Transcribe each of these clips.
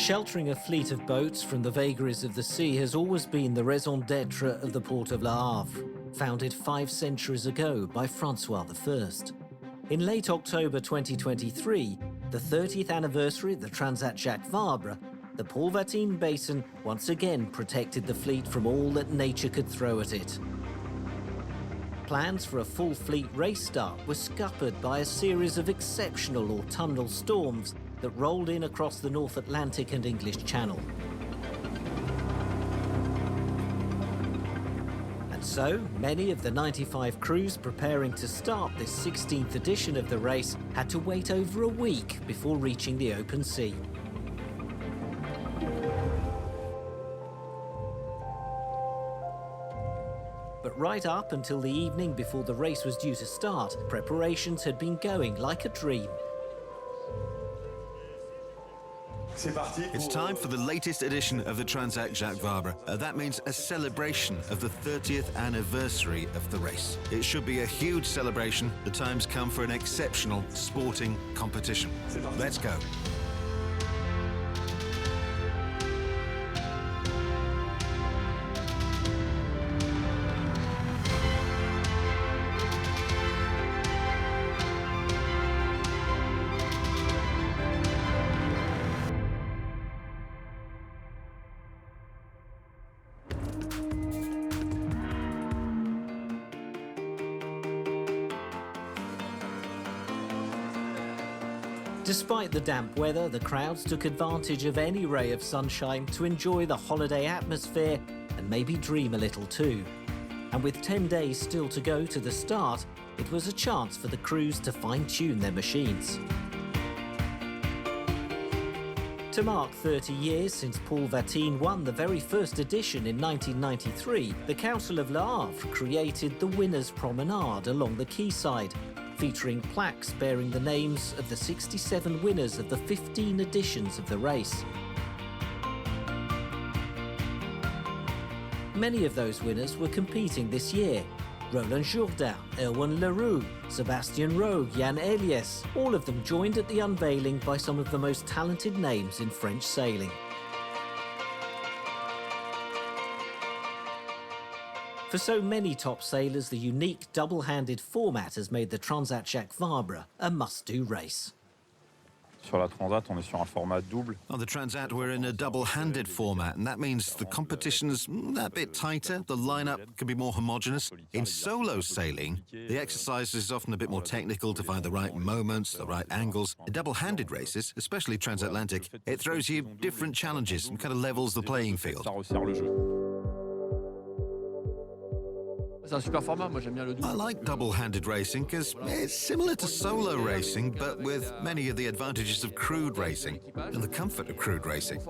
Sheltering a fleet of boats from the vagaries of the sea has always been the raison d'etre of the port of Le Havre, founded 5 centuries ago by Francois I. In late October 2023, the 30th anniversary of the Transat Jacques Vabre, the Paul Vatine Basin once again protected the fleet from all that nature could throw at it. Plans for a full fleet race start were scuppered by a series of exceptional autumnal storms that rolled in across the North Atlantic and English Channel. And so, many of the 95 crews preparing to start this 16th edition of the race had to wait over a week before reaching the open sea. But right up until the evening before the race was due to start, preparations had been going like a dream. It's time for the latest edition of the Transat Jacques Vabre. That means a celebration of the 30th anniversary of the race. It should be a huge celebration. The time's come for an exceptional sporting competition. Let's go. Despite the damp weather, the crowds took advantage of any ray of sunshine to enjoy the holiday atmosphere and maybe dream a little too. And with 10 days still to go to the start, it was a chance for the crews to fine-tune their machines. To mark 30 years since Paul Vatine won the very first edition in 1993, the Council of Le Havre created the Winners' Promenade along the quayside, featuring plaques bearing the names of the 67 winners of the 15 editions of the race. Many of those winners were competing this year. Roland Jourdain, Erwan Leroux, Sébastien Rogue, Jan Eliès, all of them joined at the unveiling by some of the most talented names in French sailing. For so many top sailors, the unique double-handed format has made the Transat Jacques Vabre a must-do race. Sur la Transat, on est sur un format double. On the Transat, we're in a double-handed format, and that means the competition's a bit tighter, the lineup can be more homogeneous. In solo sailing, the exercise is often a bit more technical to find the right moments, the right angles. In double-handed races, especially transatlantic, it throws you different challenges and kind of levels the playing field. I like double-handed racing because it's similar to solo racing, but with many of the advantages of crewed racing and the comfort of crewed racing.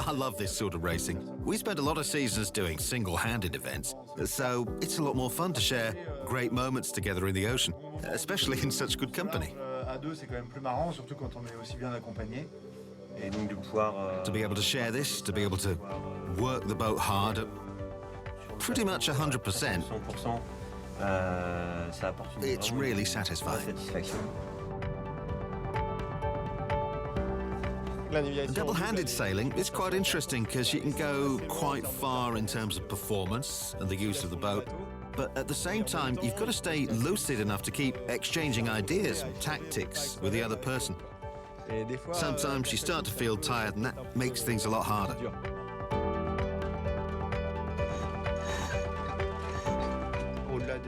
I love this sort of racing. We spend a lot of seasons doing single-handed events, so it's a lot more fun to share great moments together in the ocean, especially in such good company. To be able to share this, to be able to work the boat hard at pretty much 100%, it's really satisfying. Double-handed sailing is quite interesting because you can go quite far in terms of performance and the use of the boat, but at the same time, you've got to stay lucid enough to keep exchanging ideas and tactics with the other person. Sometimes you start to feel tired, and that makes things a lot harder.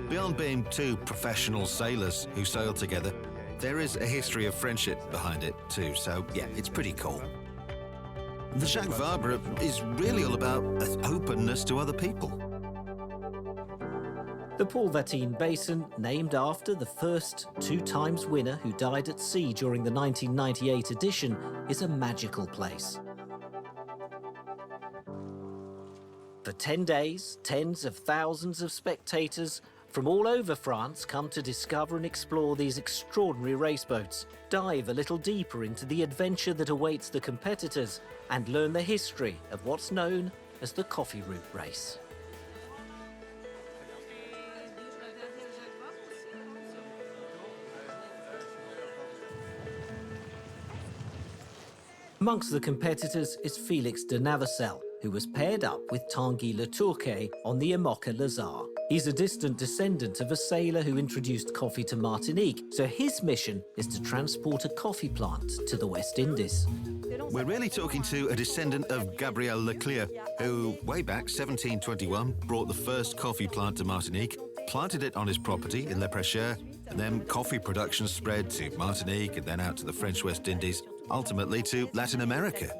Beyond being two professional sailors who sail together, there is a history of friendship behind it too, so yeah, it's pretty cool. The Jacques Vabre is really all about openness to other people. The Paul Vatine Basin, named after the first 2-times winner who died at sea during the 1998 edition, is a magical place. For 10 days, tens of thousands of spectators from all over France come to discover and explore these extraordinary raceboats, dive a little deeper into the adventure that awaits the competitors, and learn the history of what's known as the Coffee Route Race. Amongst the competitors is Felix de Navicelle, who was paired up with Tanguy Le Tourquet on the Imoca Lazare. He's a distant descendant of a sailor who introduced coffee to Martinique, so his mission is to transport a coffee plant to the West Indies. We're really talking to a descendant of Gabriel Leclerc, who, way back 1721, brought the first coffee plant to Martinique, planted it on his property in Le Prêcheur, and then coffee production spread to Martinique and then out to the French West Indies, ultimately to Latin America.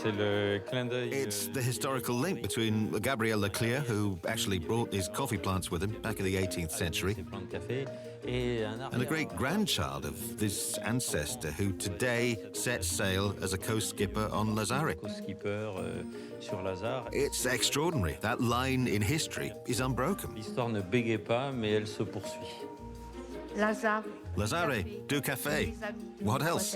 It's the historical link between Gabriel Leclerc, who actually brought his coffee plants with him back in the 18th century, and a great-grandchild of this ancestor who today sets sail as a coast skipper on Lazare. It's extraordinary. That line in history is unbroken. L'histoire ne bégait pas, mais elle se poursuit. Lazare, du café. What else?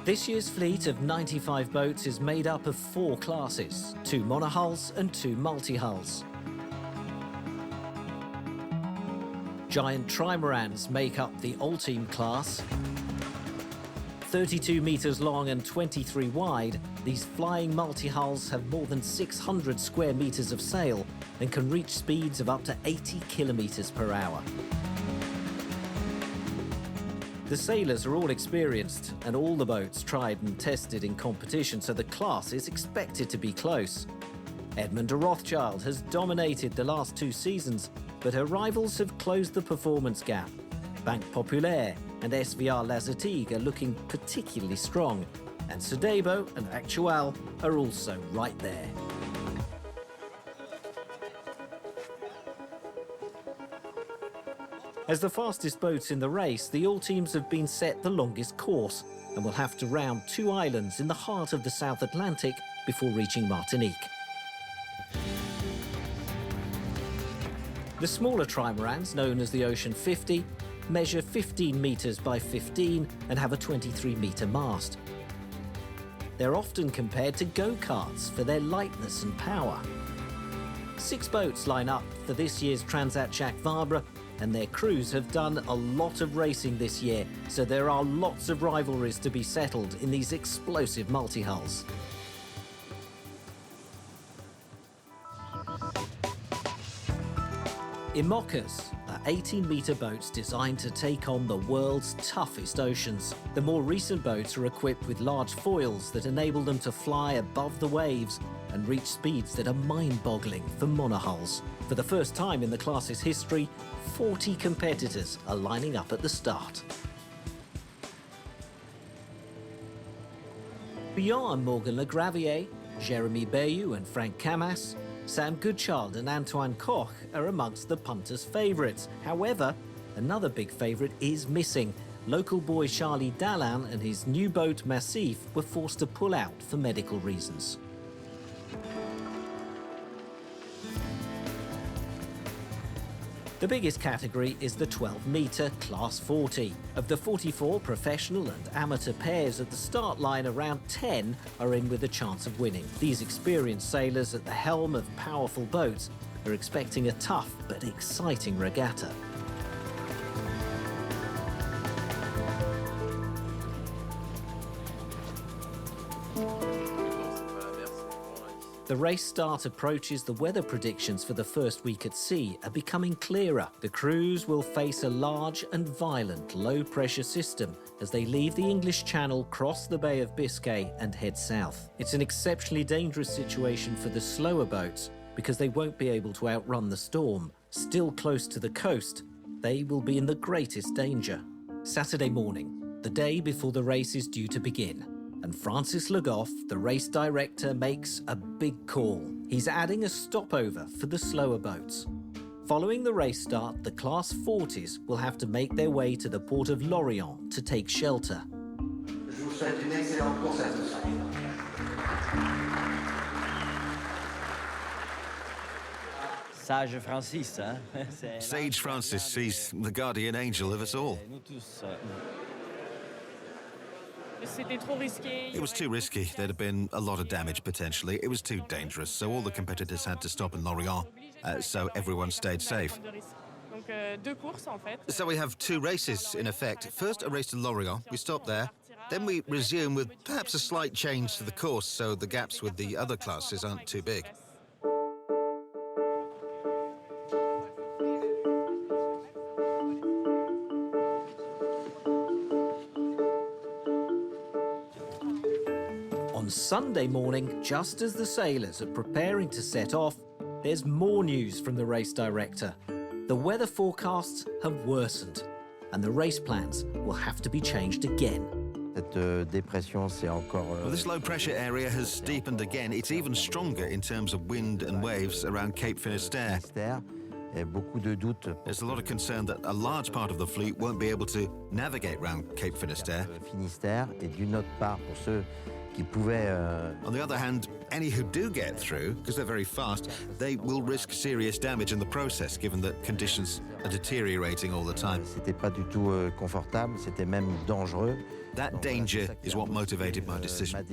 This year's fleet of 95 boats is made up of 4 classes, 2 monohulls and 2 multi-hulls. Giant trimarans make up the Ultime class. 32 metres long and 23 wide, these flying multi-hulls have more than 600 square metres of sail and can reach speeds of up to 80 kilometres per hour. The sailors are all experienced and all the boats tried and tested in competition, so the class is expected to be close. Edmond de Rothschild has dominated the last 2 seasons, but her rivals have closed the performance gap. Banque Populaire and SVR Lazatique are looking particularly strong, and Sodebo and Actual are also right there. As the fastest boats in the race, the all teams have been set the longest course and will have to round 2 islands in the heart of the South Atlantic before reaching Martinique. The smaller trimarans, known as the Ocean 50, measure 15 metres by 15 and have a 23-metre mast. They're often compared to go-karts for their lightness and power. 6 boats line up for this year's Transat Jacques Vabre, and their crews have done a lot of racing this year, so there are lots of rivalries to be settled in these explosive multi-hulls. Imocas are 18-metre boats designed to take on the world's toughest oceans. The more recent boats are equipped with large foils that enable them to fly above the waves and reach speeds that are mind-boggling for monohulls. For the first time in the class's history, 40 competitors are lining up at the start. Beyond Morgan Le Gravier, Jeremy Bayou and Frank Camas, Sam Goodchild and Antoine Koch are amongst the punters' favourites. However, another big favourite is missing. Local boy Charlie Dallan and his new boat Massif were forced to pull out for medical reasons. The biggest category is the 12-metre Class 40. Of the 44 professional and amateur pairs at the start line, around 10 are in with a chance of winning. These experienced sailors at the helm of powerful boats are expecting a tough but exciting regatta. The race start approaches, the weather predictions for the first week at sea are becoming clearer. The crews will face a large and violent low-pressure system as they leave the English Channel, cross the Bay of Biscay and head south. It's an exceptionally dangerous situation for the slower boats because they won't be able to outrun the storm. Still close to the coast, they will be in the greatest danger. Saturday morning, the day before the race is due to begin. And Francis Le Goff, the race director, makes a big call. He's adding a stopover for the slower boats. Following the race start, the Class 40s will have to make their way to the port of Lorient to take shelter. Je vous souhaite une excellente course à tous. Sage Francis, hein? Sage Francis, he's the guardian angel of us all. Nous tous. It was too risky. There'd have been a lot of damage potentially. It was too dangerous, so all the competitors had to stop in Lorient, so everyone stayed safe. So we have two races, in effect. First, a race to Lorient. We stop there. Then we resume with perhaps a slight change to the course, so the gaps with the other classes aren't too big. On Sunday morning, just as the sailors are preparing to set off, there's more news from the race director. The weather forecasts have worsened, and the race plans will have to be changed again. Well, this low-pressure area has deepened again. It's even stronger in terms of wind and waves around Cape Finisterre. There's a lot of concern that a large part of the fleet won't be able to navigate around Cape Finisterre. On the other hand, any who do get through, because they're very fast, they will risk serious damage in the process, given that conditions are deteriorating all the time. That danger is what motivated my decision.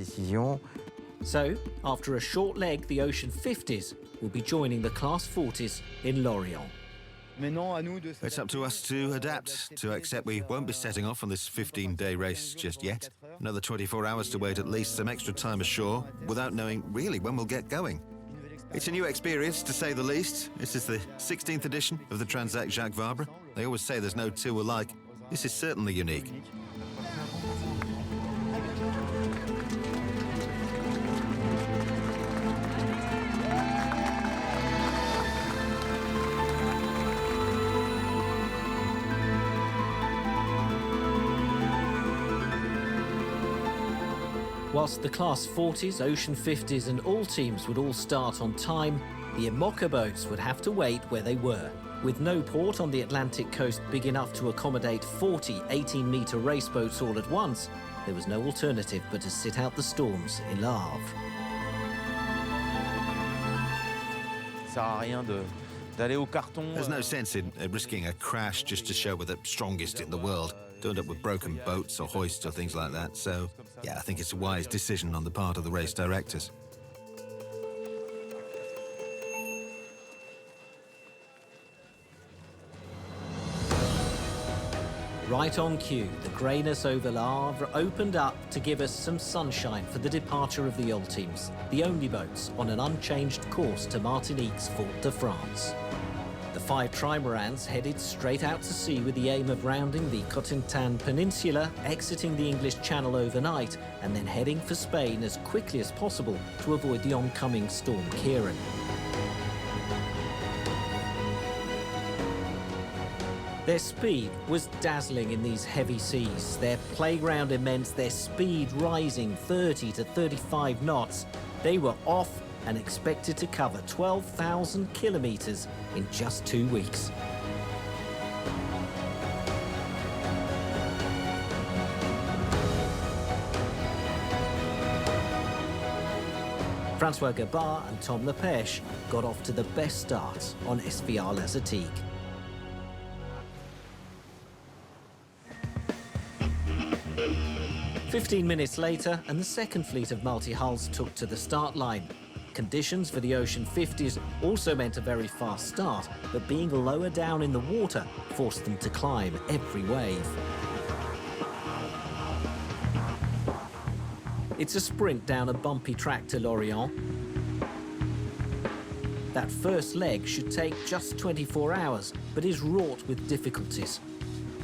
So, after a short leg, the Ocean 50s will be joining the Class 40s in Lorient. It's up to us to adapt, to accept we won't be setting off on this 15-day race just yet. Another 24 hours to wait at least, some extra time ashore, without knowing really when we'll get going. It's a new experience, to say the least. This is the 16th edition of the Transat Jacques Vabre. They always say there's no two alike. This is certainly unique. Whilst the Class 40s, Ocean 50s and all teams would all start on time, the IMOCA boats would have to wait where they were. With no port on the Atlantic coast big enough to accommodate 40 18-metre race boats all at once, there was no alternative but to sit out the storms in Le Havre. There's no sense in risking a crash just to show we're the strongest in the world. Don't end up with broken boats or hoists or things like that. So, yeah, I think it's a wise decision on the part of the race directors. Right on cue, the greyness over Le Havre opened up to give us some sunshine for the departure of the old teams, the only boats on an unchanged course to Martinique's Fort de France. The 5 trimarans headed straight out to sea with the aim of rounding the Cotentin Peninsula, exiting the English Channel overnight, and then heading for Spain as quickly as possible to avoid the oncoming storm Kieran. Their speed was dazzling in these heavy seas, their playground immense, their speed rising 30 to 35 knots. They were off and expected to cover 12,000 kilometres in just 2 weeks. Francois Gabart and Tom Lepech got off to the best start on SVR La Zatique. "15 minutes later, and the second fleet of multi-hulls took to the start line. Conditions for the Ocean 50s also meant a very fast start, but being lower down in the water forced them to climb every wave. It's a sprint down a bumpy track to Lorient. That first leg should take just 24 hours, but is wrought with difficulties.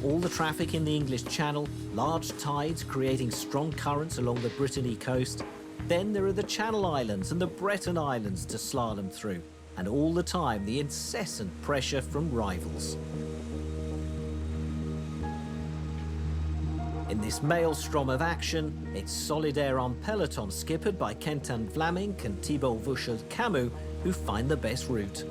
All the traffic in the English Channel, large tides creating strong currents along the Brittany coast. Then there are the Channel Islands and the Breton Islands to slalom through, and all the time the incessant pressure from rivals. In this maelstrom of action, it's Solidaire en peloton skippered by Quentin Vlaming and Thibaut Vauchel-Camus who find the best route.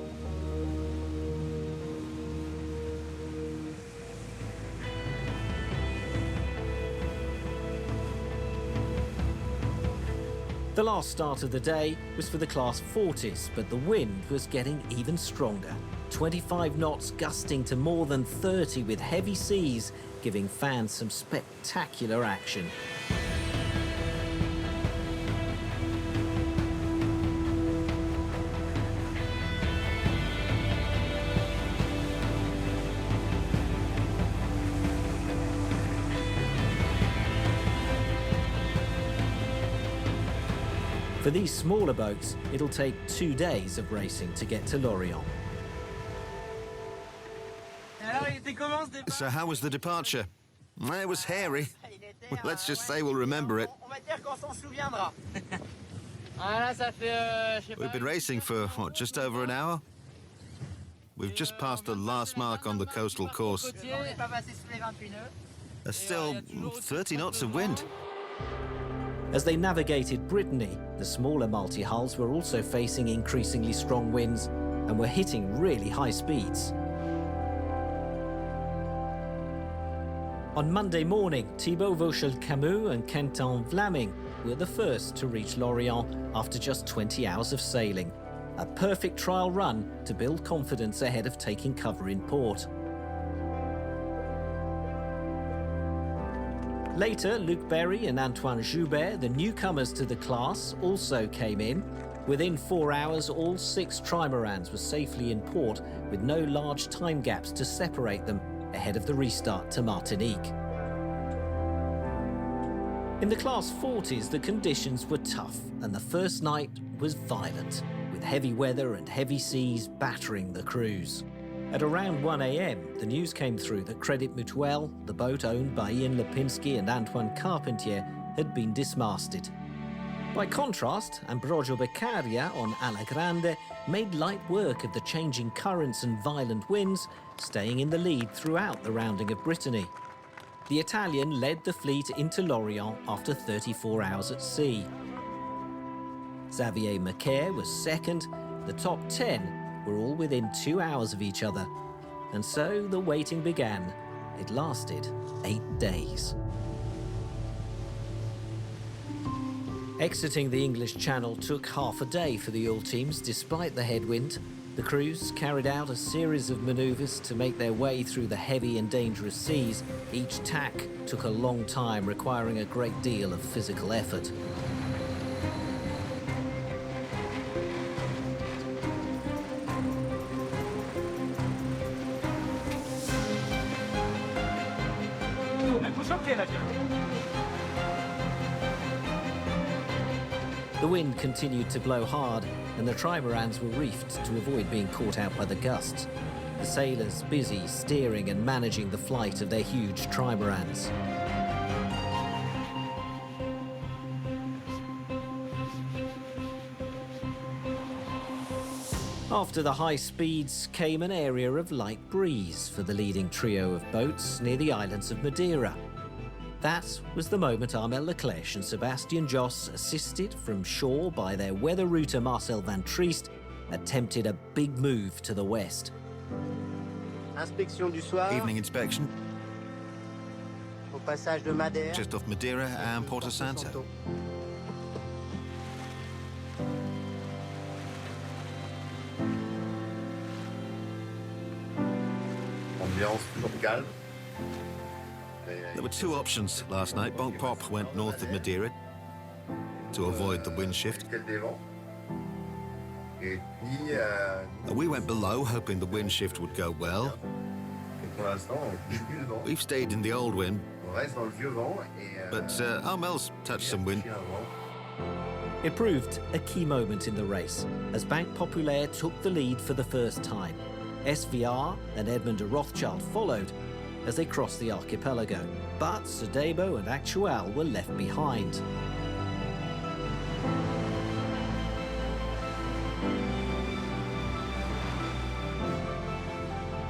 The last start of the day was for the Class 40s, but the wind was getting even stronger. 25 knots gusting to more than 30 with heavy seas, giving fans some spectacular action. For these smaller boats, it'll take 2 days of racing to get to Lorient. So how was the departure? It was hairy. Let's just say we'll remember it. We've been racing for, what, just over an hour? We've just passed the last mark on the coastal course. There's still 30 knots of wind. As they navigated Brittany, the smaller multi-hulls were also facing increasingly strong winds and were hitting really high speeds. On Monday morning, Thibaut Vauchel-Camus and Quentin Vlaming were the first to reach Lorient after just 20 hours of sailing. A perfect trial run to build confidence ahead of taking cover in port. Later, Luc Berry and Antoine Joubert, the newcomers to the class, also came in. Within 4 hours, all 6 trimarans were safely in port with no large time gaps to separate them ahead of the restart to Martinique. In the Class 40s, the conditions were tough and the first night was violent, with heavy weather and heavy seas battering the crews. At around 1 a.m, the news came through that Credit Mutuel, the boat owned by Ian Lipinski and Antoine Carpentier, had been dismasted. By contrast, Ambrogio Beccaria on Alla Grande made light work of the changing currents and violent winds, staying in the lead throughout the rounding of Brittany. The Italian led the fleet into Lorient after 34 hours at sea. Xavier Macaire was second. The top 10 were all within 2 hours of each other. And so the waiting began. It lasted 8 days. Exiting the English Channel took half a day for the oil teams despite the headwind. The crews carried out a series of manoeuvres to make their way through the heavy and dangerous seas. Each tack took a long time, requiring a great deal of physical effort. The wind continued to blow hard, and the trimarans were reefed to avoid being caught out by the gusts. The sailors busy steering and managing the flight of their huge trimarans. After the high speeds came an area of light breeze for the leading trio of boats near the islands of Madeira. That was the moment Armel Leclerc and Sebastien Josse, assisted from shore by their weather router Marcel van Triest, attempted a big move to the west. Inspection du soir. Evening inspection, Au passage de Madère. just off Madeira and Porto Santo. Ambiance toujours calme. There were 2 options last night. Bonk Pop went north of Madeira to avoid the wind shift. Quel des vents. Et puis, We went below, hoping the wind shift would go well. et pour l'instant, on bouge plus le vent. We've stayed in the old wind, On reste dans le vieux vent et but Armel's touched some wind. il y a un vent. It proved a key moment in the race, as Banque Populaire took the lead for the first time. SVR and Edmond de Rothschild followed as they crossed the archipelago, but Sodebo and Actual were left behind.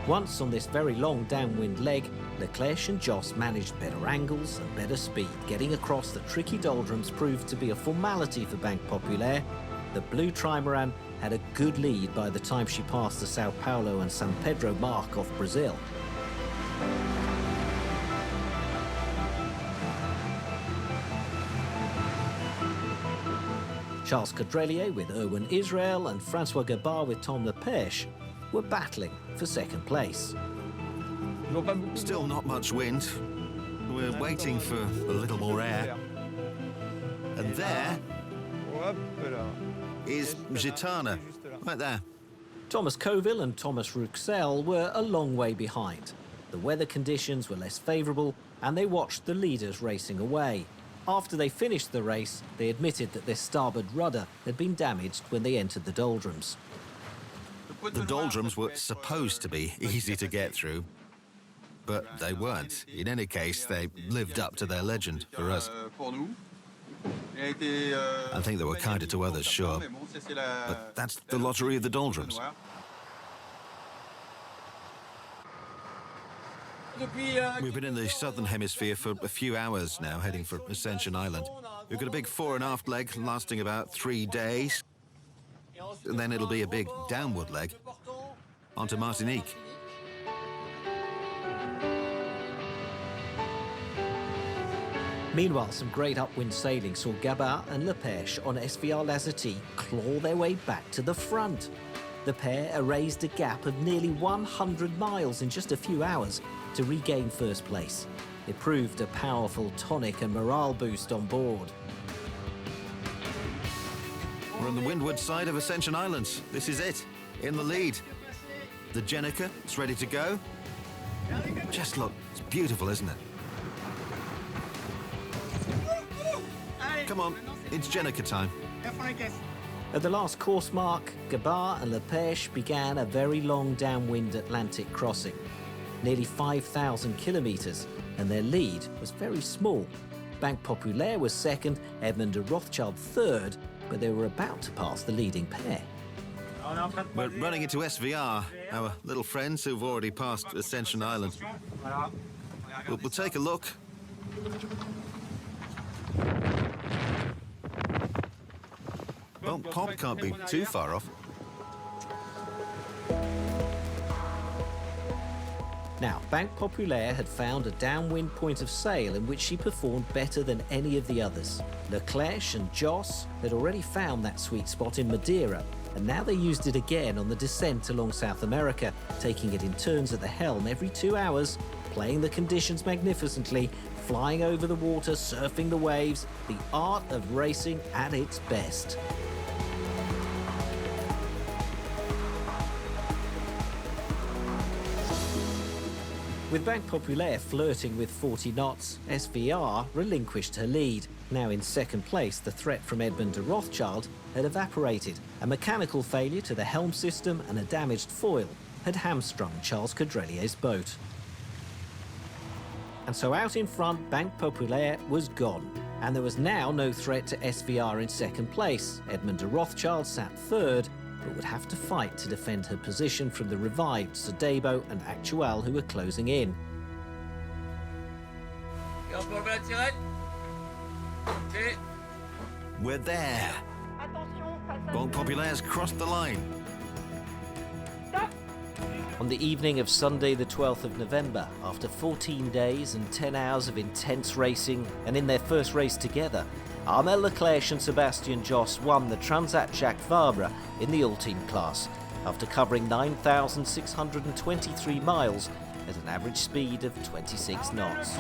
Once on this very long downwind leg, Leclerc and Josse managed better angles and better speed. Getting across the tricky doldrums proved to be a formality for Banque Populaire. The blue trimaran had a good lead by the time she passed the Sao Paulo and San Pedro mark off Brazil. Charles Caudrelier with Erwin Israel and Francois Gabard with Tom Lepêche were battling for second place. Still not much wind. We're waiting for a little more air. And there is Gitana, right there. Thomas Coville and Thomas Rouxel were a long way behind. The weather conditions were less favourable and they watched the leaders racing away. After they finished the race, they admitted that their starboard rudder had been damaged when they entered the doldrums. The doldrums were supposed to be easy to get through, but they weren't. In any case, they lived up to their legend for us. I think they were kinder to others, sure, but that's the lottery of the doldrums. We've been in the southern hemisphere for a few hours now, heading for Ascension Island. We've got a big fore and aft leg lasting about 3 days, and then it'll be a big downward leg onto Martinique. Meanwhile, some great upwind sailing saw Gabart and Lepêche on SVR Lazati claw their way back to the front. The pair erased a gap of nearly 100 miles in just a few hours to regain first place. It proved a powerful tonic and morale boost on board. We're on the windward side of Ascension Islands. This is it, in the lead. The Jenica is ready to go. Just look, it's beautiful, isn't it? Come on, it's Jenica time. At the last course mark, Gabart and Lepêche began a very long downwind Atlantic crossing, nearly 5,000 kilometres, and their lead was very small. Banque Populaire was second, Edmond de Rothschild third, but they were about to pass the leading pair. We're running into SVR, our little friends who've already passed Ascension Island. We'll take a look. Well, Pop can't be too far off. Now, Banque Populaire had found a downwind point of sail in which she performed better than any of the others. Leclerc and Jacques had already found that sweet spot in Madeira, and now they used it again on the descent along South America, taking it in turns at the helm every 2 hours, playing the conditions magnificently, flying over the water, surfing the waves, the art of racing at its best. With Banque Populaire flirting with 40 knots, SVR relinquished her lead. Now in second place, the threat from Edmond de Rothschild had evaporated. A mechanical failure to the helm system and a damaged foil had hamstrung Charles Caudrelier's boat. And so out in front, Banque Populaire was gone. And there was now no threat to SVR in second place. Edmond de Rothschild sat third, but would have to fight to defend her position from the revived Sodebo and Actual, who were closing in. We're there. Banque Populaire's crossed the line. On the evening of Sunday the 12th of November, after 14 days and 10 hours of intense racing, and in their first race together, Armel Leclerc and Sébastien Josse won the Transat Jacques Vabre in the all-team class, after covering 9,623 miles at an average speed of 26 knots.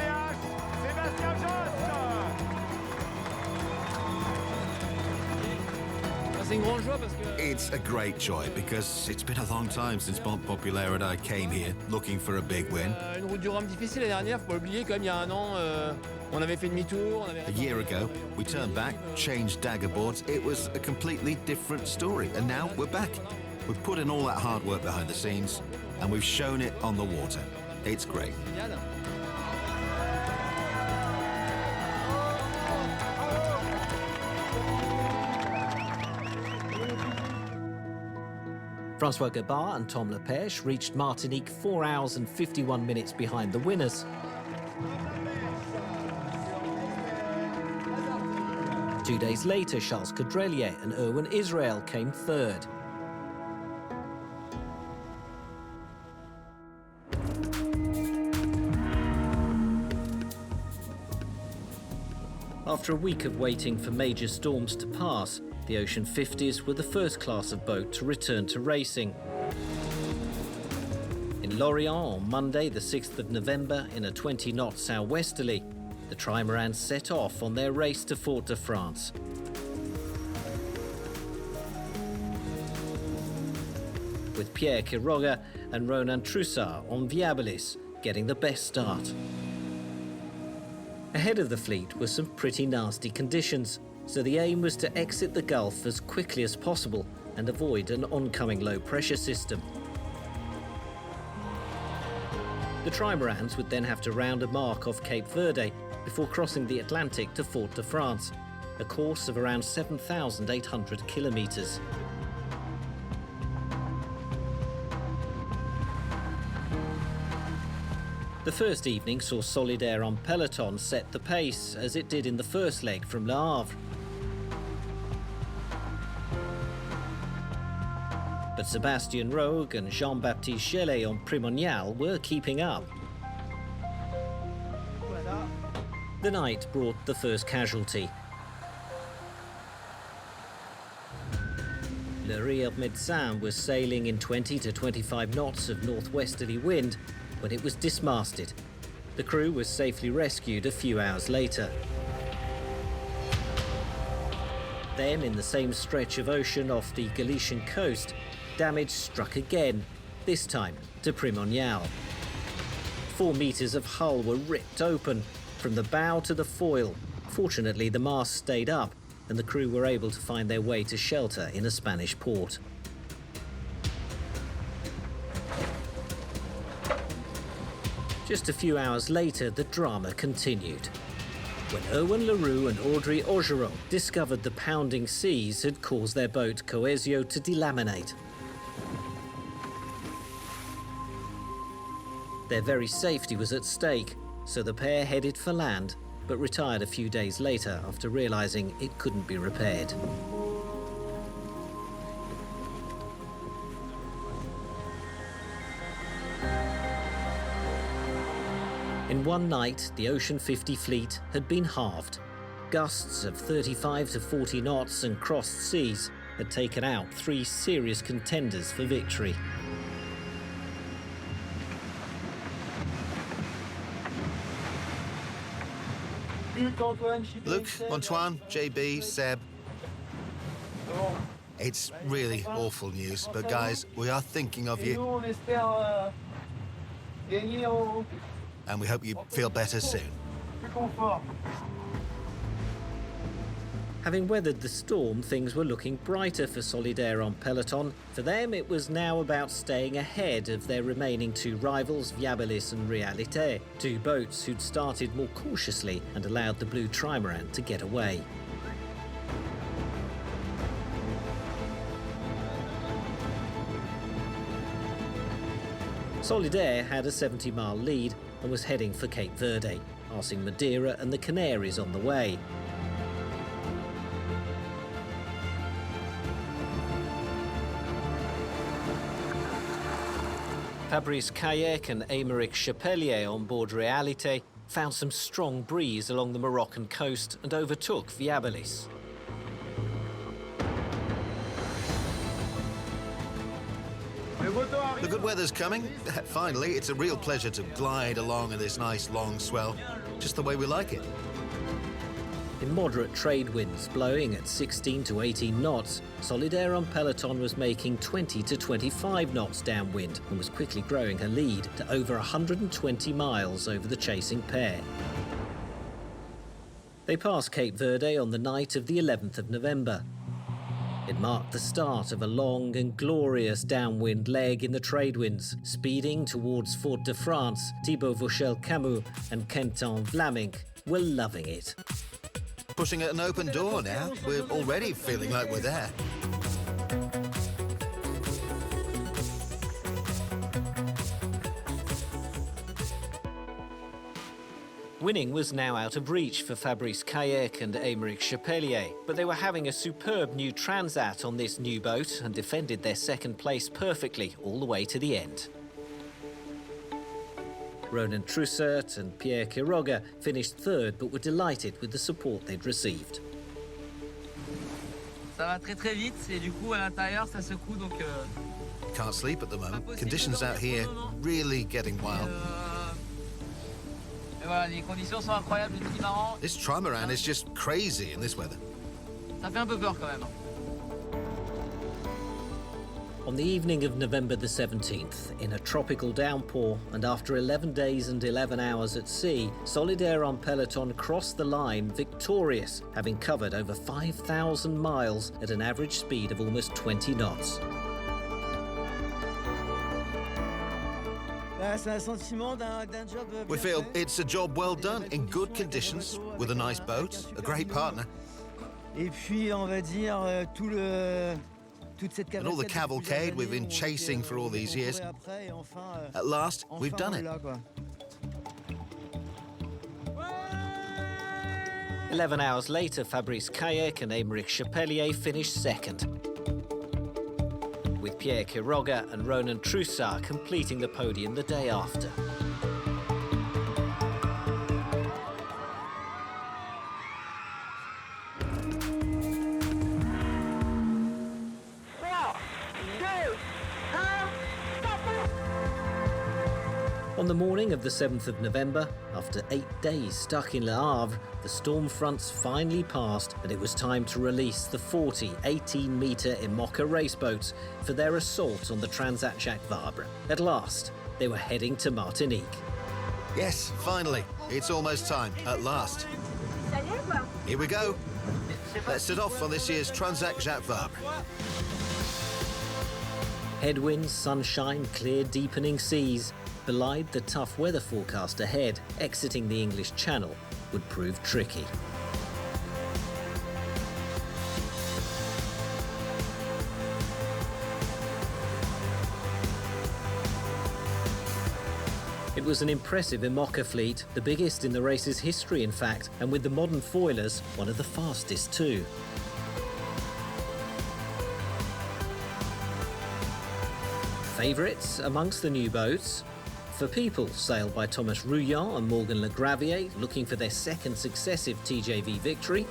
It's a great joy because it's been a long time since Banque Populaire and I came here looking for a big win. Une route du Rhum difficile l'année dernière, faut pas oublier quand même il y a un an, on avait fait demi-tour. A year ago, we turned back, changed dagger boards. It was a completely different story, and now we're back. We've put in all that hard work behind the scenes, and we've shown it on the water. It's great. François Gabart and Tom Lepêche reached Martinique 4 hours and 51 minutes behind the winners. 2 days later, Charles Caudrelier and Erwin Israel came third. After a week of waiting for major storms to pass, the Ocean 50s were the first class of boat to return to racing. In Lorient on Monday, the 6th of November, in a 20-knot sou'westerly, the trimarans set off on their race to Fort-de-France. With Pierre Quiroga and Ronan Troussard on Viabilis getting the best start. Ahead of the fleet were some pretty nasty conditions, so the aim was to exit the Gulf as quickly as possible and avoid an oncoming low-pressure system. The trimarans would then have to round a mark off Cape Verde before crossing the Atlantic to Fort de France, a course of around 7,800 kilometres. The first evening saw Solidaire en peloton set the pace, as it did in the first leg from Le Havre. But Sébastien Rogue and Jean-Baptiste Gellet on Primonial were keeping up. The night brought the first casualty. Le Rire Médecin was sailing in 20 to 25 knots of northwesterly wind when it was dismasted. The crew was safely rescued a few hours later. Then, in the same stretch of ocean off the Galician coast, damage struck again, this time to Primonial. 4 meters of hull were ripped open, from the bow to the foil. Fortunately, the mast stayed up, and the crew were able to find their way to shelter in a Spanish port. Just a few hours later, the drama continued. When Erwan Leroux and Audrey Augereau discovered the pounding seas had caused their boat Coesio to delaminate. Their very safety was at stake, so the pair headed for land, but retired a few days later after realizing it couldn't be repaired. In one night, the Ocean 50 fleet had been halved. Gusts of 35 to 40 knots and crossed seas had taken out 3 serious contenders for victory. Luc, Antoine, JB, Seb. It's really awful news, but guys, we are thinking of you. And we hope you feel better soon. Having weathered the storm, things were looking brighter for Solidaire en peloton. For them, it was now about staying ahead of their remaining 2 rivals, Viabilis and Réalité, 2 boats who'd started more cautiously and allowed the blue trimaran to get away. Solidaire had a 70-mile lead and was heading for Cape Verde, passing Madeira and the Canaries on the way. Fabrice Kayak and Aymeric Chapelier on board Réalité found some strong breeze along the Moroccan coast and overtook Viabilis. The good weather's coming. Finally, it's a real pleasure to glide along in this nice long swell, just the way we like it. In moderate trade winds blowing at 16 to 18 knots, Solidaire en peloton was making 20 to 25 knots downwind and was quickly growing her lead to over 120 miles over the chasing pair. They passed Cape Verde on the night of the 11th of November. It marked the start of a long and glorious downwind leg in the trade winds, speeding towards Fort de France. Thibaut Vauchel-Camus and Quentin Vlaming were loving it. Pushing at an open door now. We're already feeling like we're there. Winning was now out of reach for Fabrice Kayak and Aymeric Chapelier, but they were having a superb new Transat on this new boat and defended their second place perfectly all the way to the end. Ronan Troussert and Pierre Quiroga finished third, but were delighted with the support they'd received. Ça va très très vite et du coup à l'intérieur ça secoue donc. Can't sleep at the moment. Conditions out here really getting wild. Et voilà, les conditions sont incroyables, le trimaran. This trimaran is just crazy in this weather. Ça fait un peu peur quand même. On the evening of November the 17th, in a tropical downpour, and after 11 days and 11 hours at sea, Solidaire en Peloton crossed the line victorious, having covered over 5,000 miles at an average speed of almost 20 knots. We feel it's a job well done, in good conditions, with a nice boat, a great partner. Et puis, on va dire, And all the cavalcade we've been chasing for all these years. At last, we've done it. 11 hours later, Fabrice Kayak and Aymeric Chapelier finished second, with Pierre Quiroga and Ronan Troussard completing the podium the day after. On the morning of the 7th of November, after 8 days stuck in Le Havre, the storm fronts finally passed and it was time to release the 40 18-metre IMOCA raceboats for their assault on the Transat Jacques Vabre. At last, they were heading to Martinique. Yes, finally. It's almost time, at last. Here we go. Let's set off on this year's Transat Jacques Vabre. Headwinds, sunshine, clear, deepening seas belied the tough weather forecast ahead. Exiting the English Channel would prove tricky. It was an impressive IMOCA fleet, the biggest in the race's history in fact, and with the modern foilers, one of the fastest too. Favourites amongst the new boats? For People, sailed by Thomas Rouillon and Morgan Le Gravier, looking for their second successive TJV victory.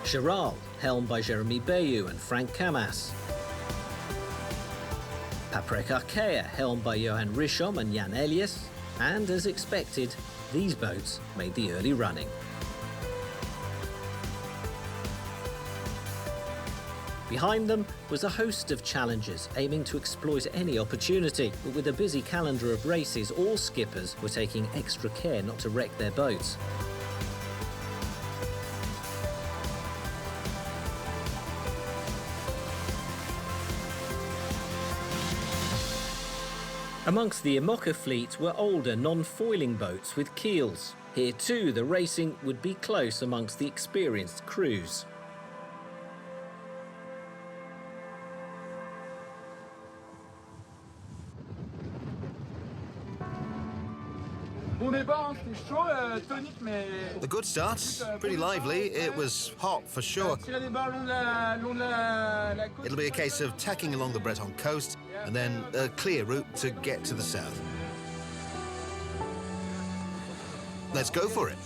Charal, helmed by Jeremy Bayou and Frank Camas. Paprec Arkea, helmed by Johan Rischom and Jan Elias. And as expected, these boats made the early running. Behind them was a host of challengers aiming to exploit any opportunity, but with a busy calendar of races, all skippers were taking extra care not to wreck their boats. Amongst the IMOCA fleet were older non-foiling boats with keels. Here too, the racing would be close amongst the experienced crews. A good start, pretty lively. It was hot for sure. It'll be a case of tacking along the Breton coast and then a clear route to get to the south. Let's go for it.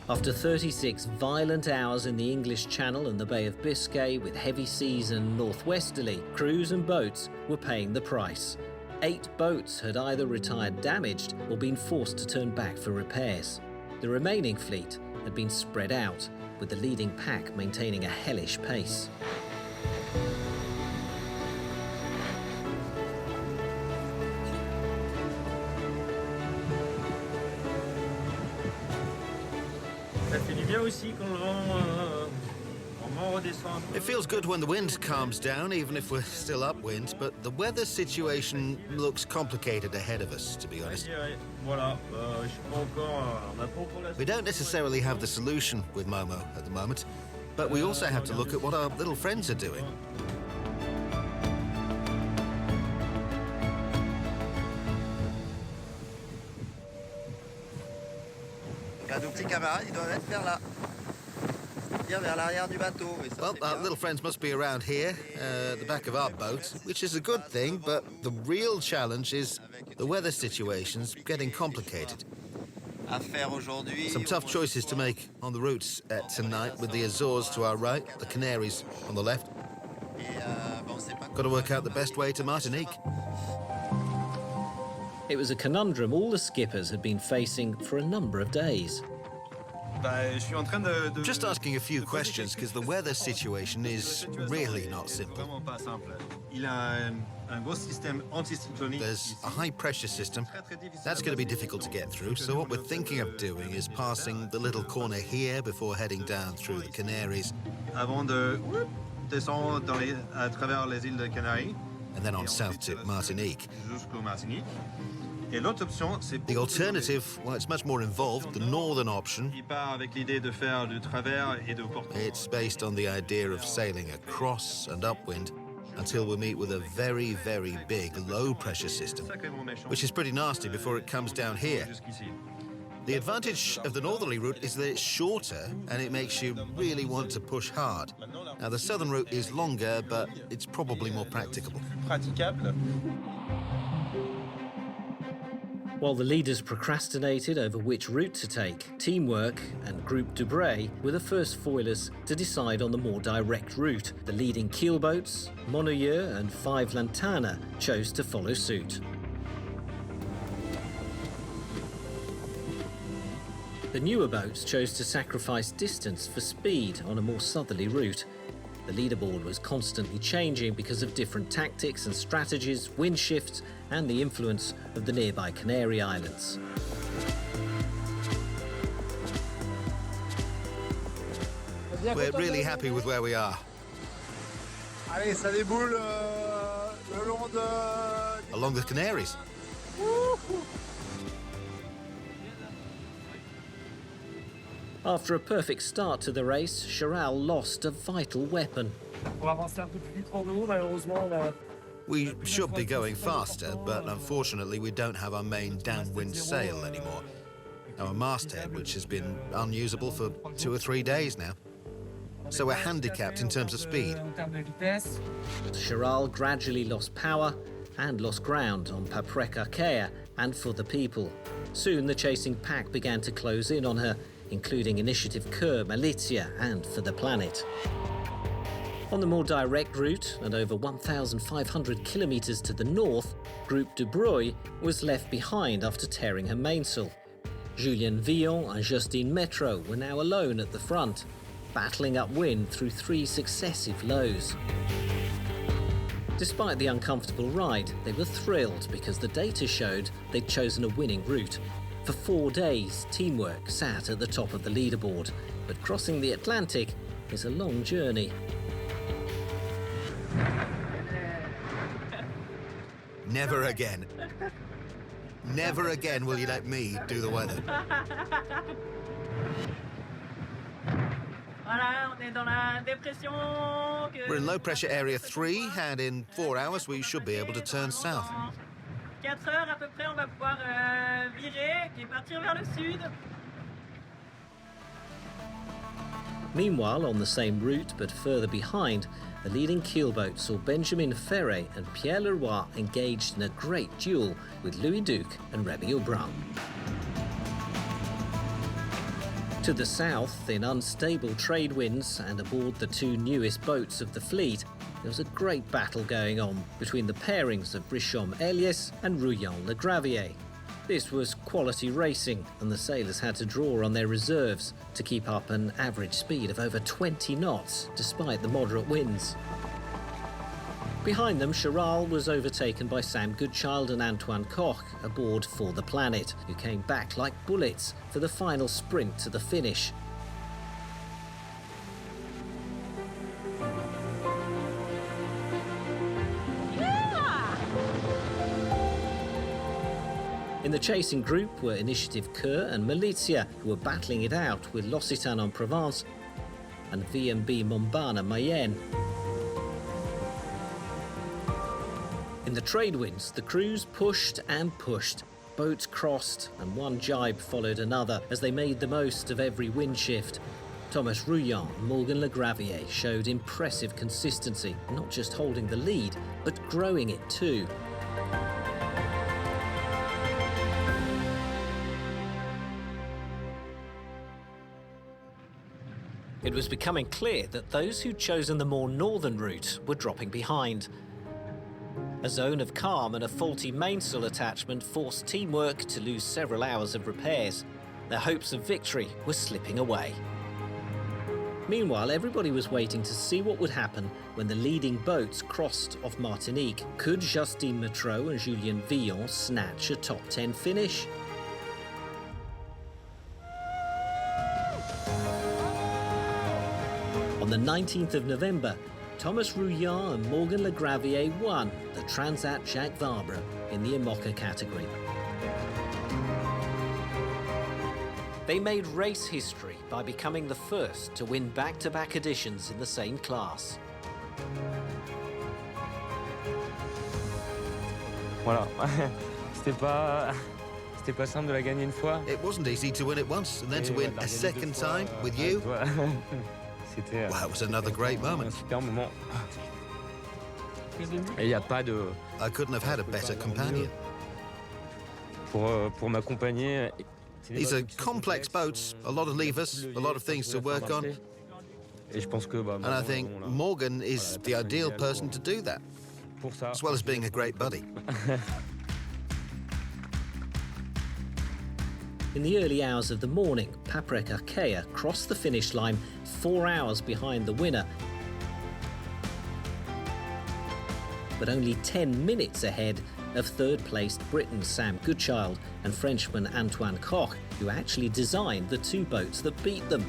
After 36 violent hours in the English Channel and the Bay of Biscay with heavy seas and northwesterly, crews and boats were paying the price. 8 boats had either retired damaged or been forced to turn back for repairs. The remaining fleet had been spread out, with the leading pack maintaining a hellish pace. It feels good when the wind calms down, even if we're still upwind, but the weather situation looks complicated ahead of us, to be honest. We don't necessarily have the solution with Momo at the moment, but we also have to look at what our little friends are doing. Nos petits camarades, ils doivent être vers là. C'est-à-dire vers l'arrière du bateau. Et ça, Well, our little friends must be around here, at the back of our boat, which is a good thing, but the real challenge is the weather situation's getting complicated. à faire aujourd'hui. Some tough choices to make on the routes tonight, with the Azores to our right, the Canaries on the left. Got to work out the best way to Martinique. It was a conundrum all the skippers had been facing for a number of days. Just asking a few questions because the weather situation is really not simple. There's a high pressure system. That's going to be difficult to get through, so what we're thinking of doing is passing the little corner here before heading down through the Canaries. And then on south to Martinique. The alternative, well, it's much more involved, the northern option. It's based on the idea of sailing across and upwind until we meet with a very, very big low-pressure system, which is pretty nasty before it comes down here. The advantage of the northerly route is that it's shorter and it makes you really want to push hard. Now, the southern route is longer, but it's probably more practicable. While the leaders procrastinated over which route to take, Teamwork and Groupe de Bray were the first foilers to decide on the more direct route. The leading keelboats, Monnoyeur and Five Lantana, chose to follow suit. The newer boats chose to sacrifice distance for speed on a more southerly route. The leaderboard was constantly changing because of different tactics and strategies, wind shifts, and the influence of the nearby Canary Islands. We're really happy with where we are. Along the Canaries. After a perfect start to the race, Charal lost a vital weapon. We should be going faster, but unfortunately we don't have our main downwind sail anymore. Our masthead, which has been unusable for 2 or 3 days now. So we're handicapped in terms of speed. Charal gradually lost power and lost ground on Paprika Kea and for the people. Soon the chasing pack began to close in on her, including Initiative Kerr, Malizia, and For the Planet. On the more direct route, and over 1,500 kilometres to the north, Groupe de Bray was left behind after tearing her mainsail. Julien Villon and Justine Metro were now alone at the front, battling upwind through 3 successive lows. Despite the uncomfortable ride, they were thrilled because the data showed they'd chosen a winning route. For 4 days, Teamwork sat at the top of the leaderboard, but crossing the Atlantic is a long journey. Never again. Never again will you let me do the weather. We're in low pressure area 3, and in 4 hours we should be able to turn south. 4 heures à peu près, on va pouvoir virer et partir vers le sud. Meanwhile, on the same route but further behind, the leading keelboat saw Benjamin Ferret and Pierre Leroy engaged in a great duel with Louis Duc and Remy Aubrin. To the south, in unstable trade winds and aboard the 2 newest boats of the fleet, there was a great battle going on between the pairings of Brichaume-Elias and Rouillon-Le Gravier. This was quality racing, and the sailors had to draw on their reserves to keep up an average speed of over 20 knots, despite the moderate winds. Behind them, Charal was overtaken by Sam Goodchild and Antoine Koch aboard For the Planet, who came back like bullets for the final sprint to the finish. In the chasing group were Initiative Kerr and Malizia, who were battling it out with L'Occitane en Provence and VMB Montbana Mayenne. In the trade winds, the crews pushed and pushed. Boats crossed, and one jibe followed another as they made the most of every wind shift. Thomas Rouillon and Morgan Le Gravier showed impressive consistency, not just holding the lead, but growing it too. It was becoming clear that those who'd chosen the more northern route were dropping behind. A zone of calm and a faulty mainsail attachment forced Teamwork to lose several hours of repairs. Their hopes of victory were slipping away. Meanwhile, everybody was waiting to see what would happen when the leading boats crossed off Martinique. Could Justine Metreau and Julien Villon snatch a top 10 finish? On the 19th of November, Thomas Rouillard and Morgan Le Gravier won the Transat Jacques Vabre in the IMOCA category. They made race history by becoming the first to win back-to-back editions in the same class. Voilà. C'était pas simple de la gagner une fois. It wasn't easy to win it once and then to win a second time with you. Wow, it was another great moment. Super moment. Et y a pas de. I couldn't have had a better companion. Pour m'accompagner. These are complex boats, a lot of levers, a lot of things to work on. And I think Morgan is the ideal person to do that, as well as being a great buddy. In the early hours of the morning, Paprec Arkea crossed the finish line 4 hours behind the winner, but only 10 minutes ahead of third-placed Briton Sam Goodchild and Frenchman Antoine Koch, who actually designed the two boats that beat them.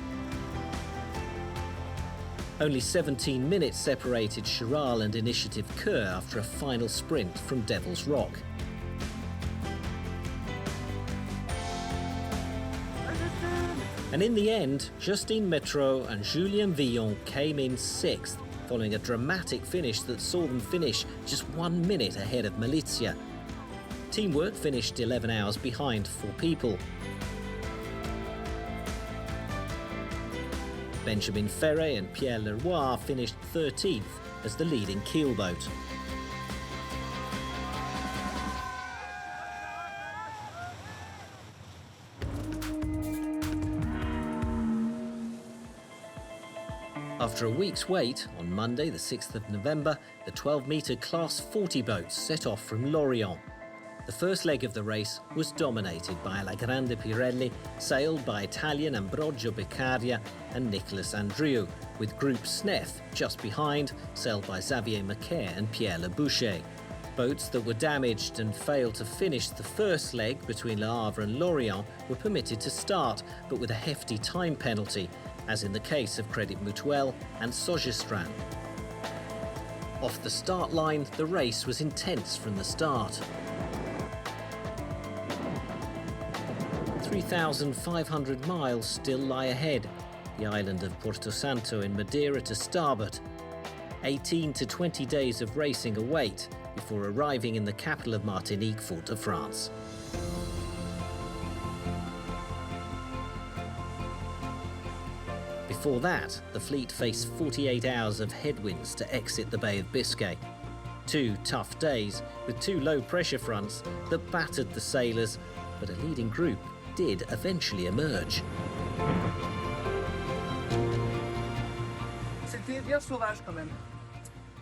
Only 17 minutes separated Chiral and Initiative Kerr after a final sprint from Devil's Rock. And in the end, Justine Metreau and Julien Villon came in 6th, following a dramatic finish that saw them finish just 1 minute ahead of Malizia. Teamwork finished 11 hours behind 4 people. Benjamin Ferret and Pierre Leroy finished 13th as the leading keelboat. After a week's wait, on Monday the 6th of November, the 12-metre Class 40 boats set off from Lorient. The first leg of the race was dominated by La Grande Pirelli, sailed by Italian Ambrogio Beccaria and Nicolas Andrieu, with Group Snef just behind, sailed by Xavier Macaire and Pierre Leboucher. Boats that were damaged and failed to finish the first leg between Le Havre and Lorient were permitted to start, but with a hefty time penalty, as in the case of Credit Mutuel and Sogestran. Off the start line, the race was intense from the start. 3,500 miles still lie ahead, the island of Porto Santo in Madeira to starboard. 18 to 20 days of racing await before arriving in the capital of Martinique, Fort-de-France. Before that, the fleet faced 48 hours of headwinds to exit the Bay of Biscay. 2 tough days with 2 low-pressure fronts that battered the sailors, but a leading group did eventually emerge.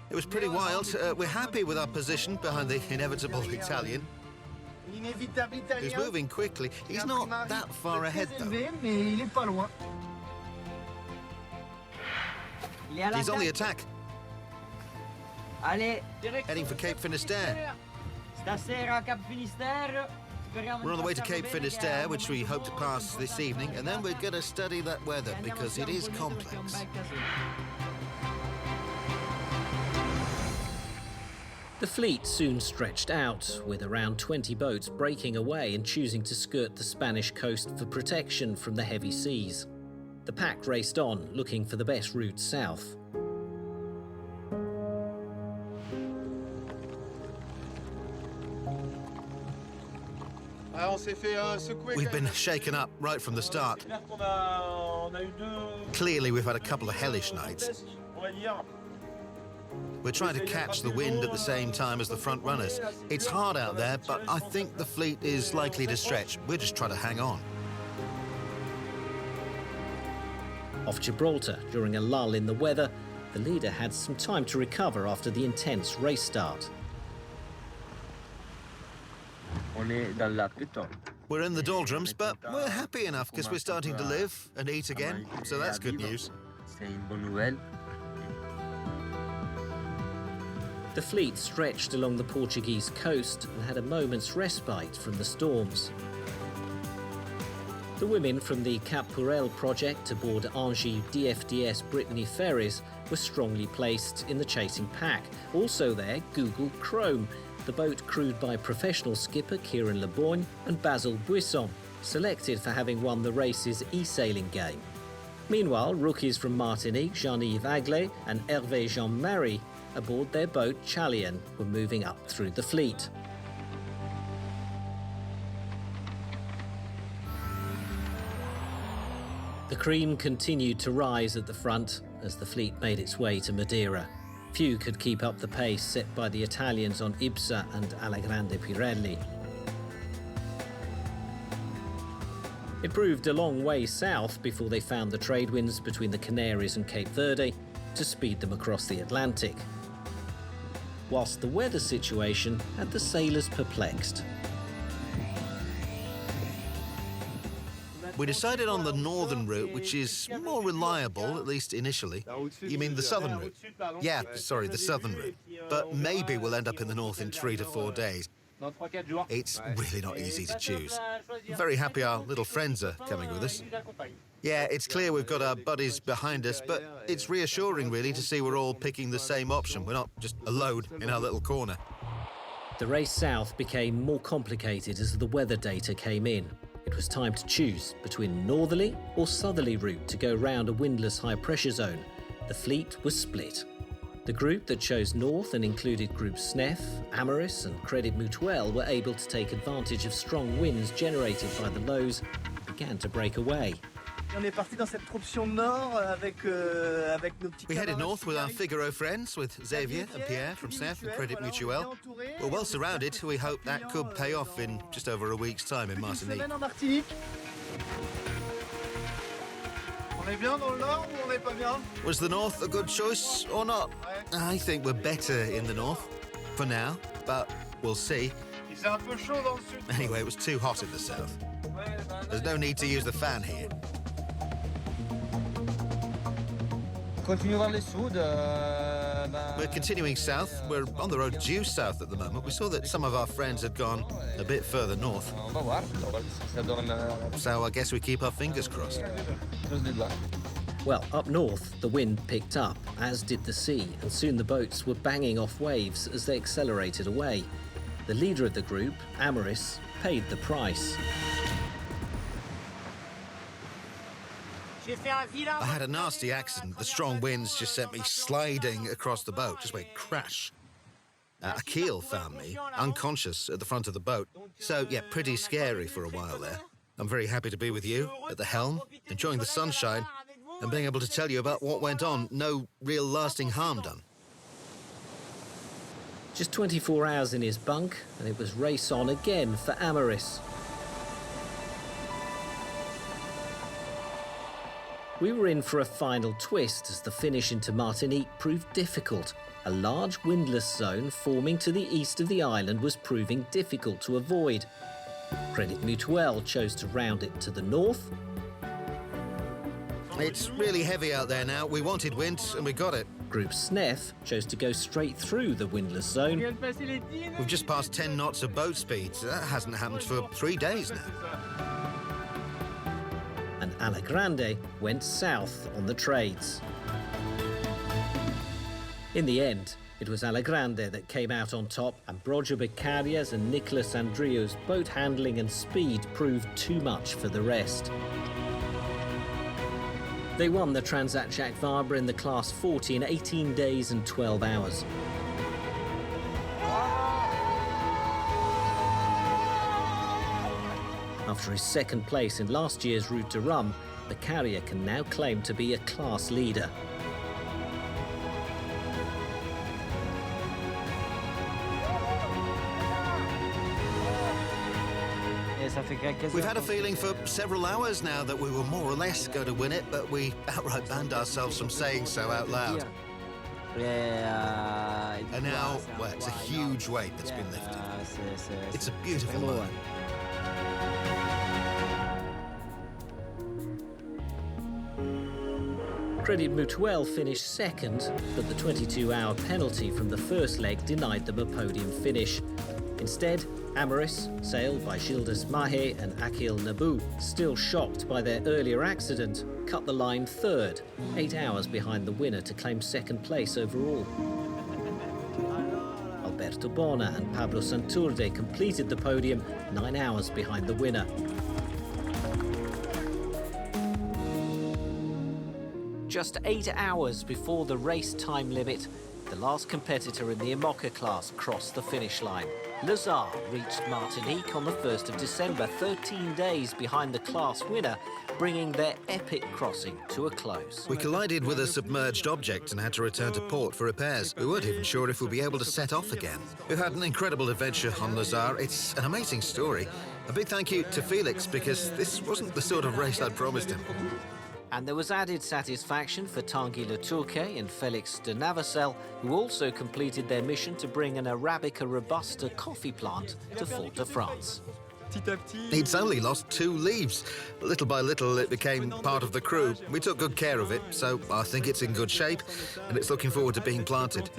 It was pretty wild. We're happy with our position behind the inevitable Italian. He's moving quickly. He's not that far ahead, though. He's on the attack. Heading for Cape Finisterre. We're on the way to Cape Finisterre, which we hope to pass this evening, and then we're going to study that weather, because it is complex. The fleet soon stretched out, with around 20 boats breaking away and choosing to skirt the Spanish coast for protection from the heavy seas. The pack raced on, looking for the best route south. We've been shaken up right from the start. Clearly, we've had a couple of hellish nights. We're trying to catch the wind at the same time as the front runners. It's hard out there, but I think the fleet is likely to stretch. We're just trying to hang on. Off Gibraltar, during a lull in the weather, the leader had some time to recover after the intense race start. On est dans l'arc du temps. We're in the doldrums, but we're happy enough because we're starting to live and eat again, so that's good news. The fleet stretched along the Portuguese coast and had a moment's respite from the storms. The women from the Cap Pourel project aboard Angie DFDS Brittany ferries were strongly placed in the chasing pack. Also there, Google Chrome, the boat crewed by professional skipper Kieran Leborgne and Basil Buisson, selected for having won the race's e-sailing game. Meanwhile, rookies from Martinique, Jean-Yves Aglé and Hervé Jean-Marie, aboard their boat Chalian, were moving up through the fleet. The cream continued to rise at the front as the fleet made its way to Madeira. Few could keep up the pace set by the Italians on Ibsa and Allegrande Pirelli. It proved a long way south before they found the trade winds between the Canaries and Cape Verde to speed them across the Atlantic. Whilst the weather situation had the sailors perplexed. We decided on the northern route, which is more reliable, at least initially. You mean the southern route? Yeah, sorry, the southern route. But maybe we'll end up in the north in 3 to 4 days. It's really not easy to choose. I'm very happy our little friends are coming with us. Yeah, it's clear we've got our buddies behind us, but it's reassuring, really, to see we're all picking the same option. We're not just alone in our little corner. The race south became more complicated as the weather data came in. It was time to choose between a northerly or southerly route to go round a windless high-pressure zone. The fleet was split. The group that chose north and included groups SNEF, Amaris and Crédit Mutuel were able to take advantage of strong winds generated by the lows and began to break away. We headed north with our Figaro friends, with Xavier and Pierre from SNEF and Crédit Mutuel. We're well surrounded. We hope that could pay off in just over a week's time in Martinique. Was the north a good choice or not? I think we're better in the north, for now, but we'll see. Anyway, it was too hot in the south. There's no need to use the fan here. We're continuing south. We're on the road due south at the moment. We saw that some of our friends had gone a bit further north. So I guess we keep our fingers crossed. Well, up north, the wind picked up, as did the sea, and soon the boats were banging off waves as they accelerated away. The leader of the group, Amaris, paid the price. I had a nasty accident. The strong winds just sent me sliding across the boat, just went crash. A keel found me, unconscious at the front of the boat. So, yeah, pretty scary for a while there. I'm very happy to be with you at the helm, enjoying the sunshine, and being able to tell you about what went on. No real lasting harm done. Just 24 hours in his bunk, and it was race on again for Amaris. We were in for a final twist as the finish into Martinique proved difficult. A large windless zone forming to the east of the island was proving difficult to avoid. Crédit Mutuel chose to round it to the north. It's really heavy out there now. We wanted wind and we got it. Group SNEF chose to go straight through the windless zone. We've just passed 10 knots of boat speed. That hasn't happened for 3 days now. And Allegrande went south on the trades. In the end, it was Allegrande that came out on top, and Brojo Becaria's and Nicolas Andrieu's boat handling and speed proved too much for the rest. They won the Transat Jacques Vabre in the Class 40 in 18 days and 12 hours. After his second place in last year's Route to Rome, the carrier can now claim to be a class leader. We've had a feeling for several hours now that we were more or less going to win it, but we outright banned ourselves from saying so out loud. And now, well, it's a huge weight that's been lifted. It's a beautiful moment. Credit Mutuel finished second, but the 22-hour penalty from the first leg denied them a podium finish. Instead, Amoris, sailed by Gildas Mahe and Akil Nabu, still shocked by their earlier accident, cut the line third, 8 hours behind the winner to claim second place overall. Alberto Bona and Pablo Santurde completed the podium 9 hours behind the winner. Just 8 hours before the race time limit, the last competitor in the IMOCA class crossed the finish line. Lazare reached Martinique on the 1st of December, 13 days behind the class winner, bringing their epic crossing to a close. We collided with a submerged object and had to return to port for repairs. We weren't even sure if we'd be able to set off again. We've had an incredible adventure on Lazare. It's an amazing story. A big thank you to Felix, because this wasn't the sort of race I'd promised him. And there was added satisfaction for Tanguy Le Tourquet and Félix de Navacelle, who also completed their mission to bring an Arabica Robusta coffee plant to Fort-de-France. He'd only lost 2 leaves. Little by little, it became part of the crew. We took good care of it, so I think it's in good shape, and it's looking forward to being planted.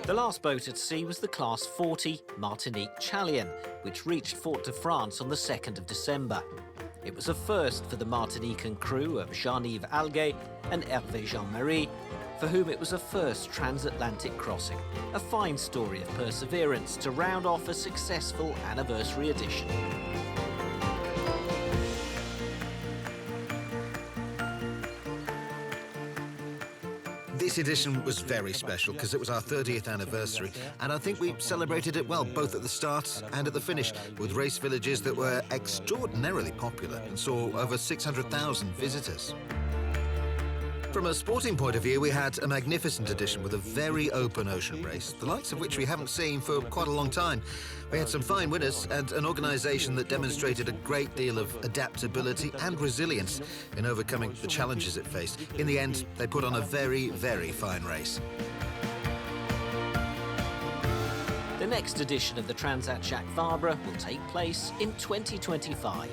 The last boat at sea was the Class 40 Martinique Chalian, which reached Fort-de-France on the 2nd of December. It was a first for the Martinican crew of Jean-Yves Alguet and Hervé Jean-Marie, for whom it was a first transatlantic crossing. A fine story of perseverance to round off a successful anniversary edition. This edition was very special because it was our 30th anniversary, and I think we celebrated it well, both at the start and at the finish, with race villages that were extraordinarily popular and saw over 600,000 visitors. From a sporting point of view, we had a magnificent edition with a very open ocean race, the likes of which we haven't seen for quite a long time. We had some fine winners and an organisation that demonstrated a great deal of adaptability and resilience in overcoming the challenges it faced. In the end, they put on a very, very fine race. The next edition of the Transat Jacques Vabre will take place in 2025.